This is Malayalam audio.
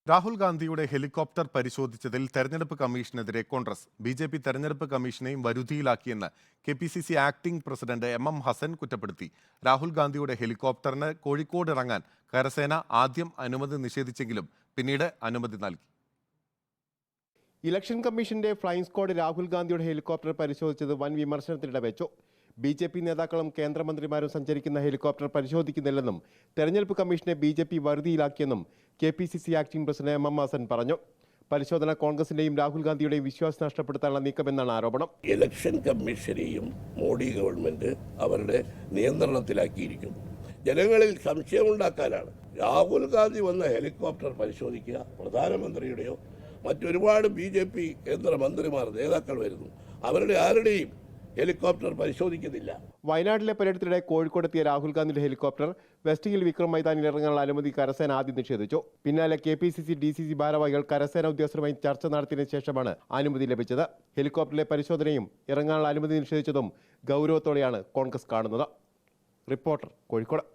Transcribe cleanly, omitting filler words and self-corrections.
രാഹുൽ ഗാന്ധിയുടെ ഹെലികോപ്റ്റർ പരിശോധിച്ചതിൽ തെരഞ്ഞെടുപ്പ് കമ്മീഷനെതിരെ കോൺഗ്രസ് ബി.ജെ.പി തെരഞ്ഞെടുപ്പ് കമ്മീഷനെയും വരുതിയിലാക്കിയെന്ന് KPCC acting president M Hassan കുറ്റപ്പെടുത്തി. രാഹുൽ ഗാന്ധിയുടെ ഹെലികോപ്റ്ററിന് കോഴിക്കോട് ഇറങ്ങാൻ കരസേന ആദ്യം അനുമതി നിഷേധിച്ചെങ്കിലും പിന്നീട് അനുമതി നൽകി. ഇലക്ഷൻ കമ്മീഷന്റെ ഫ്ലൈയിംഗ് സ്ക്വാഡ് രാഹുൽ ഗാന്ധിയുടെ ഹെലികോപ്റ്റർ പരിശോധിച്ചത് വൻ വിമർശനത്തിനിട വെച്ചു. ബി.ജെ.പി നേതാക്കളും കേന്ദ്രമന്ത്രിമാരും സഞ്ചരിക്കുന്ന ഹെലികോപ്റ്റർ പരിശോധിക്കുന്നില്ലെന്നും തെരഞ്ഞെടുപ്പ് കമ്മീഷനെ ബി.ജെ.പി വരുതിയിലാക്കിയെന്നും KPCC acting president M Hassan പറഞ്ഞു. പരിശോധന കോൺഗ്രസിന്റെയും രാഹുൽ ഗാന്ധിയുടെയും വിശ്വാസം നഷ്ടപ്പെടുത്താനുള്ള നീക്കമെന്നാണ് ആരോപണം. ഇലക്ഷൻ കമ്മീഷനെയും മോഡി ഗവൺമെന്റ് അവരുടെ നിയന്ത്രണത്തിലാക്കിയിരിക്കുന്നു. ജനങ്ങളിൽ സംശയമുണ്ടാക്കാനാണ് രാഹുൽ ഗാന്ധി വന്ന ഹെലികോപ്റ്റർ പരിശോധിക്കുക. പ്രധാനമന്ത്രിയുടെയോ മറ്റൊരുപാട് ബി.ജെ.പി കേന്ദ്രമന്ത്രിമാർ നേതാക്കൾ വരുന്നു, അവരുടെ ആരുടെയും ഹെലികോപ്റ്റർ പരിശോധിക്കുന്നില്ല. വയനാട്ടിലെ പര്യടനത്തിനിടെ കോഴിക്കോടെത്തിയ രാഹുൽ ഗാന്ധിയുടെ ഹെലികോപ്റ്റർ വെസ്റ്റ് ഹിൽ വിക്രം മൈതാനിൽ ഇറങ്ങാനുള്ള അനുമതി കരസേന ആദ്യം നിഷേധിച്ചു. പിന്നാലെ കെ.പി.സി.സി ഡി.സി.സി ഭാരവാഹികൾ കരസേന ഉദ്യോഗസ്ഥരുമായി ചർച്ച നടത്തിയതിനു ശേഷമാണ് അനുമതി ലഭിച്ചത്. ഹെലികോപ്റ്ററിലെ പരിശോധനയും ഇറങ്ങാനുള്ള അനുമതി നിഷേധിച്ചതും ഗൗരവത്തോടെയാണ് കോൺഗ്രസ് കാണുന്നത്. റിപ്പോർട്ടർ, കോഴിക്കോട്.